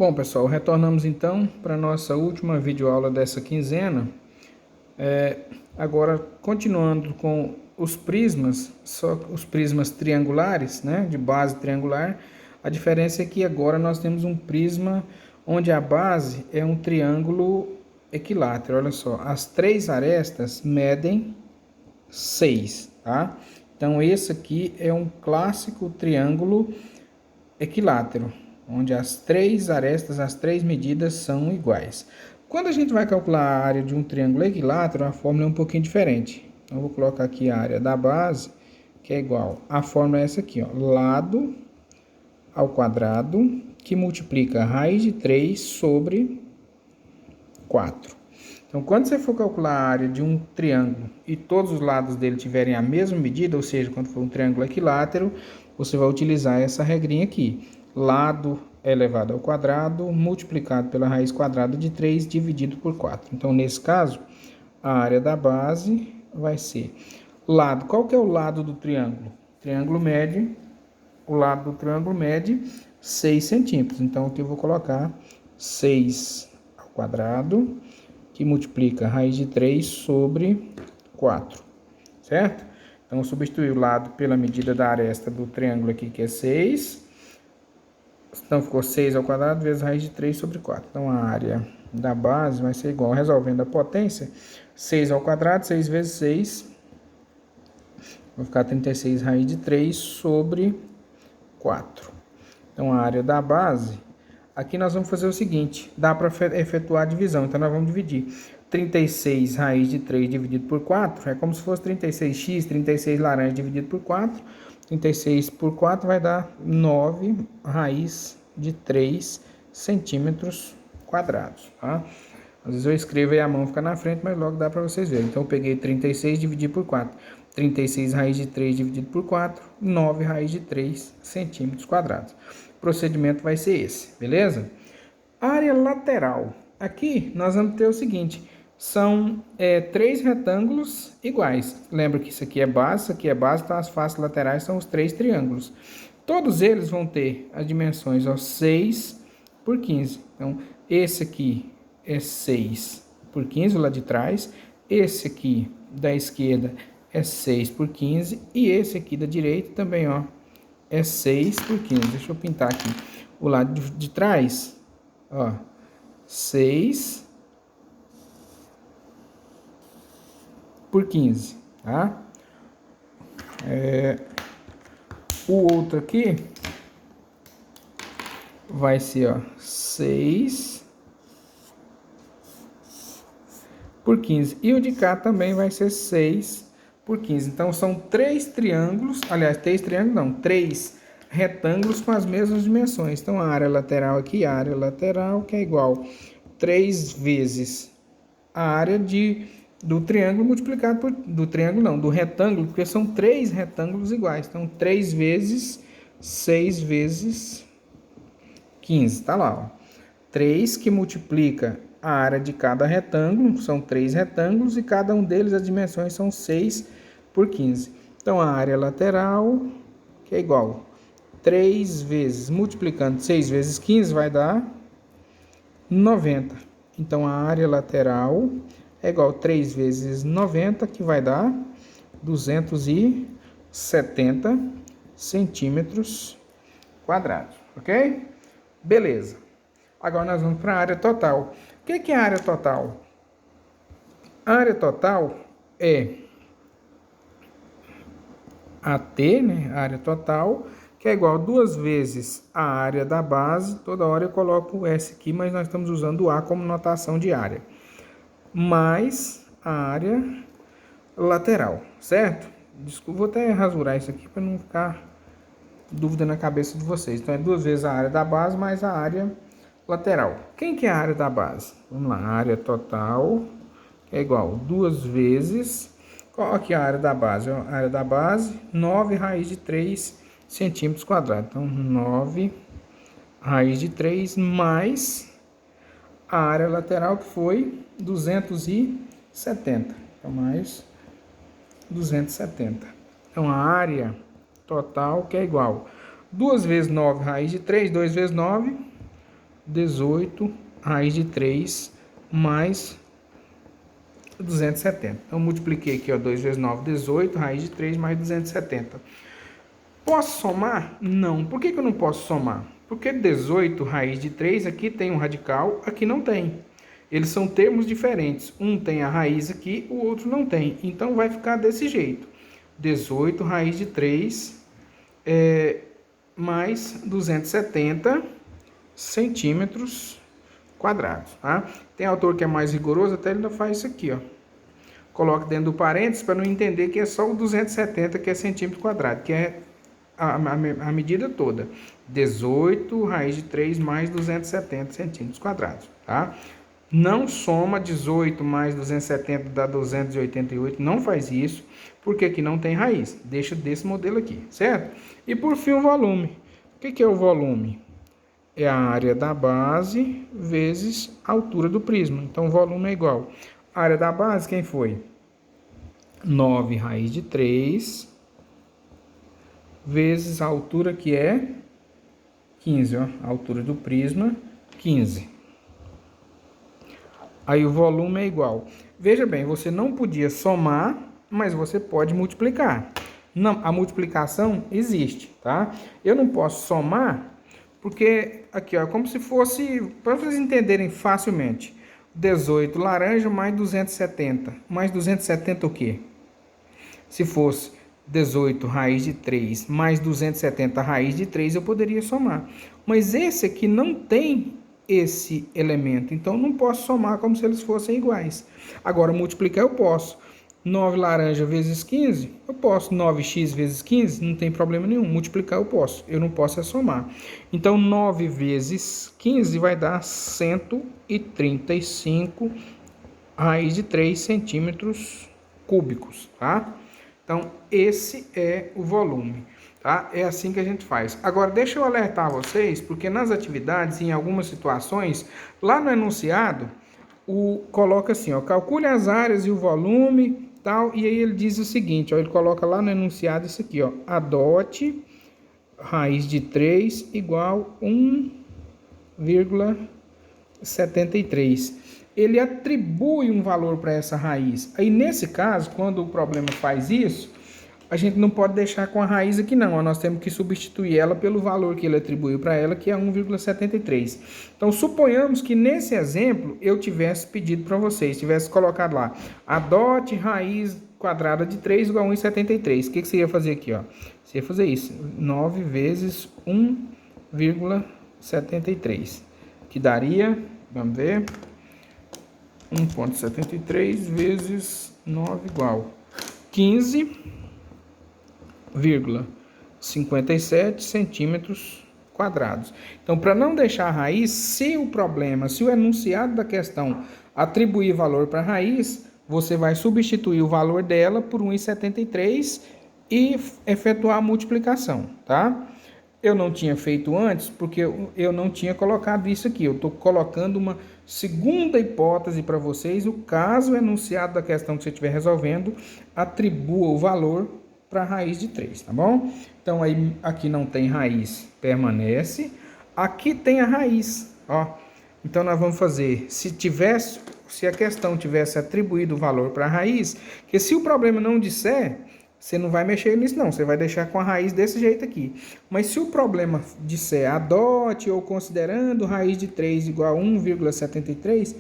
Bom, pessoal, retornamos então para a nossa última videoaula dessa quinzena. Agora, continuando com os prismas, só os prismas triangulares, né, de base triangular. A diferença é que agora nós temos um prisma onde a base é um triângulo equilátero. Olha só, as três arestas medem 6, tá? Então, esse aqui é um clássico triângulo equilátero, onde as três arestas, as três medidas são iguais. Quando a gente vai calcular a área de um triângulo equilátero, a fórmula é um pouquinho diferente. Então, eu vou colocar aqui a área da base, que é igual. A fórmula é essa aqui, ó, lado ao quadrado, que multiplica a raiz de 3 sobre 4. Então, quando você for calcular a área de um triângulo e todos os lados dele tiverem a mesma medida, ou seja, quando for um triângulo equilátero, você vai utilizar essa regrinha aqui. Lado elevado ao quadrado multiplicado pela raiz quadrada de 3 dividido por 4. Então, nesse caso, a área da base vai ser lado. Qual que é o lado do triângulo? O lado do triângulo mede 6 centímetros. Então, aqui eu vou colocar 6 ao quadrado, que multiplica a raiz de 3 sobre 4, certo? Então, eu substituí o lado pela medida da aresta do triângulo aqui, que é 6. Então, ficou 6 ao quadrado vezes a raiz de 3 sobre 4. Então, a área da base vai ser igual, resolvendo a potência, 6 ao quadrado, 6 vezes 6, vai ficar 36 raiz de 3 sobre 4. Então, a área da base, aqui nós vamos fazer o seguinte, dá para efetuar a divisão, então nós vamos dividir 36 raiz de 3 dividido por 4, é como se fosse 36x, 36 laranja dividido por 4, 36 por 4 vai dar 9 raiz de 3 centímetros quadrados, tá? Às vezes eu escrevo e a mão fica na frente, mas logo dá para vocês verem. Então eu peguei 36 e dividi por 4. 36 raiz de 3 dividido por 4, 9 raiz de 3 centímetros quadrados. O procedimento vai ser esse, beleza? Área lateral. Aqui nós vamos ter o seguinte, são 3 retângulos iguais. Lembra que isso aqui é base, então as faces laterais são os 3 triângulos. Todos eles vão ter as dimensões 6 por 15. Então, esse aqui é 6 por 15, o lado de trás. Esse aqui da esquerda é 6 por 15. E esse aqui da direita também, ó, é 6 por 15. Deixa eu pintar aqui o lado de trás, ó, 6 por 15, tá? O outro aqui vai ser, ó, 6 por 15. E o de cá também vai ser 6 por 15. Então, são 3 triângulos, aliás, 3 triângulos não, 3 retângulos com as mesmas dimensões. Então, a área lateral aqui, a área lateral, que é igual 3 vezes a área do triângulo multiplicado por... do retângulo, porque são 3 retângulos iguais. Então, 3 vezes 6 vezes 15, tá lá, ó. 3 que multiplica a área de cada retângulo, são 3 retângulos e cada um deles as dimensões são 6 por 15. Então, a área lateral, que é igual 3 vezes, multiplicando 6 vezes 15, vai dar 90. Então, a área lateral é igual a 3 vezes 90, que vai dar 270 centímetros quadrados, ok? Beleza. Agora nós vamos para a área total. O que é a área total? A área total é AT, né? A área total, que é igual a 2 vezes a área da base. Toda hora eu coloco o S aqui, mas nós estamos usando o A como notação de área. Mais a área lateral, certo? Desculpa, vou até rasurar isso aqui para não ficar dúvida na cabeça de vocês. Então, é 2 vezes a área da base mais a área lateral. Quem que é a área da base? Vamos lá, a área total é igual a 2 vezes... Qual aqui é a área da base? A área da base, 9 raiz de 3 centímetros quadrados. Então, 9 raiz de 3 mais a área lateral, que foi 270. Então, mais 270. Então, a área total, que é igual 2 vezes 9 raiz de 3, 2 vezes 9, 18 raiz de 3 mais 270. Então, multipliquei aqui, ó, 2 vezes 9, 18, raiz de 3 mais 270. Posso somar? Não. Por que eu não posso somar? Porque 18 raiz de 3, aqui tem um radical, aqui não tem. Eles são termos diferentes. Um tem a raiz aqui, o outro não tem. Então, vai ficar desse jeito. 18 raiz de 3 mais 270 centímetros quadrados. Tá? Tem autor que é mais rigoroso, até ele ainda faz isso aqui, ó. Coloca dentro do parênteses para não entender que é só o 270 que é centímetro quadrado, que é a medida toda. 18 raiz de 3 mais 270 centímetros quadrados. Tá? Não soma 18 mais 270 dá 288, não faz isso, porque aqui não tem raiz. Deixa desse modelo aqui, certo? E por fim o volume. O que é o volume? É a área da base vezes a altura do prisma. Então o volume é igual. A área da base, quem foi? 9 raiz de 3 vezes a altura que é 15, ó. A altura do prisma, 15. Aí o volume é igual. Veja bem, você não podia somar, mas você pode multiplicar. Não, a multiplicação existe, tá? Eu não posso somar, porque aqui, ó, como se fosse, para vocês entenderem facilmente, 18 laranja mais 270. Mais 270 o quê? Se fosse 18 raiz de 3 mais 270 raiz de 3, eu poderia somar. Mas esse aqui não tem esse elemento, então não posso somar como se eles fossem iguais. Agora, multiplicar eu posso. 9 laranja vezes 15, eu posso. 9x vezes 15, não tem problema nenhum. Multiplicar eu posso, eu não posso é somar. Então, 9 vezes 15 vai dar 135 raiz de 3 centímetros cúbicos, tá? Então, esse é o volume, tá? É assim que a gente faz. Agora, deixa eu alertar vocês, porque nas atividades, em algumas situações, lá no enunciado, coloca assim, ó, calcule as áreas e o volume, tal, e aí ele diz o seguinte, ó, ele coloca lá no enunciado isso aqui, ó, adote raiz de 3 igual 1,73. Ele atribui um valor para essa raiz. Aí, nesse caso, quando o problema faz isso, a gente não pode deixar com a raiz aqui não. Nós temos que substituir ela pelo valor que ele atribuiu para ela, que é 1,73. Então, suponhamos que nesse exemplo, eu tivesse pedido para vocês, tivesse colocado lá, adote raiz quadrada de 3 igual a 1,73. O que você ia fazer aqui? Ó? Você ia fazer isso, 9 vezes 1,73, que daria, vamos ver, 1,73 vezes 9 igual 15,57 centímetros quadrados. Então, para não deixar a raiz, se o enunciado da questão atribuir valor para a raiz, você vai substituir o valor dela por 1,73 e efetuar a multiplicação, tá? Eu não tinha feito antes porque eu não tinha colocado isso aqui. Eu estou colocando uma segunda hipótese para vocês. O caso enunciado da questão que você estiver resolvendo atribua o valor para a raiz de 3, tá bom? Então, aí, aqui não tem raiz, permanece. Aqui tem a raiz, ó. Então, nós vamos fazer, se a questão tivesse atribuído o valor para a raiz, que se o problema não disser, você não vai mexer nisso não, você vai deixar com a raiz desse jeito aqui. Mas se o problema disser adote ou considerando raiz de 3 igual a 1,73,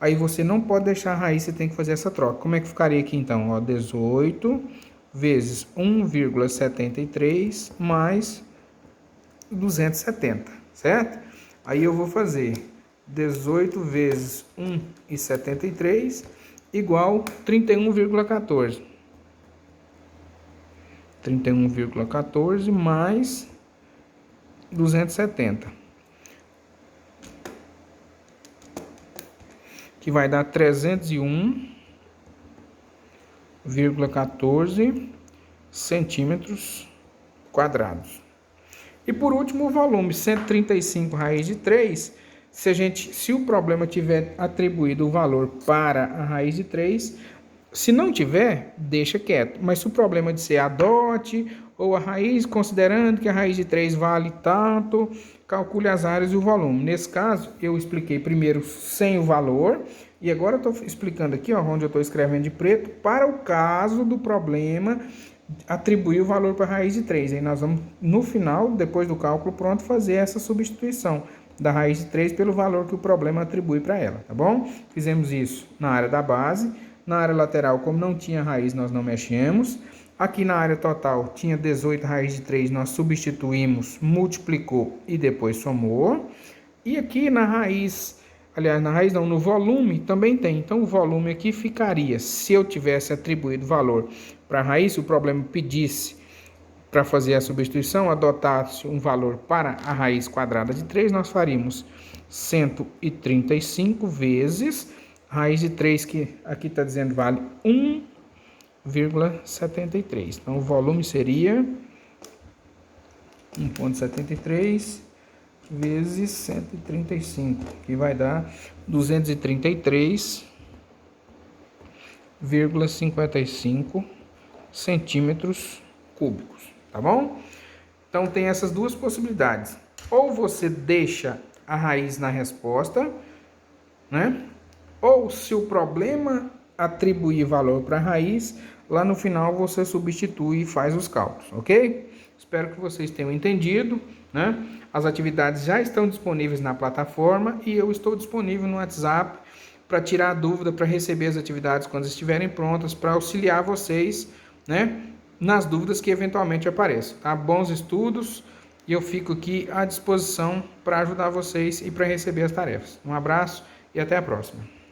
aí você não pode deixar a raiz, você tem que fazer essa troca. Como é que ficaria aqui então? Ó, 18 vezes 1,73 mais 270, certo? Aí eu vou fazer 18 vezes 1,73 igual 31,14. 31,14 mais 270, que vai dar 301,14 centímetros quadrados. E por último o volume, 135 raiz de 3, se o problema tiver atribuído o valor para a raiz de 3, se não tiver, deixa quieto. Mas se o problema de ser adote ou a raiz, considerando que a raiz de 3 vale tanto, calcule as áreas e o volume. Nesse caso, eu expliquei primeiro sem o valor, e agora eu estou explicando aqui, ó, onde eu estou escrevendo de preto, para o caso do problema, atribuir o valor para a raiz de 3. Aí nós vamos, no final, depois do cálculo pronto, fazer essa substituição da raiz de 3 pelo valor que o problema atribui para ela, tá bom? Fizemos isso na área da base. Na área lateral, como não tinha raiz, nós não mexemos. Aqui na área total, tinha 18 raiz de 3, nós substituímos, multiplicou e depois somou. E aqui na raiz, aliás, na raiz não, no volume também tem. Então, o volume aqui ficaria, se eu tivesse atribuído valor para a raiz, se o problema pedisse para fazer a substituição, adotasse um valor para a raiz quadrada de 3, nós faríamos 135 vezes raiz de 3, que aqui está dizendo vale 1,73. Então, o volume seria 1,73 vezes 135, que vai dar 233,55 centímetros cúbicos, tá bom? Então, tem essas duas possibilidades. Ou você deixa a raiz na resposta, né? Ou, se o problema atribuir valor para a raiz, lá no final você substitui e faz os cálculos, ok? Espero que vocês tenham entendido, né? As atividades já estão disponíveis na plataforma e eu estou disponível no WhatsApp para tirar dúvida, para receber as atividades quando estiverem prontas, para auxiliar vocês, né, nas dúvidas que eventualmente apareçam, tá? Bons estudos, e eu fico aqui à disposição para ajudar vocês e para receber as tarefas. Um abraço e até a próxima.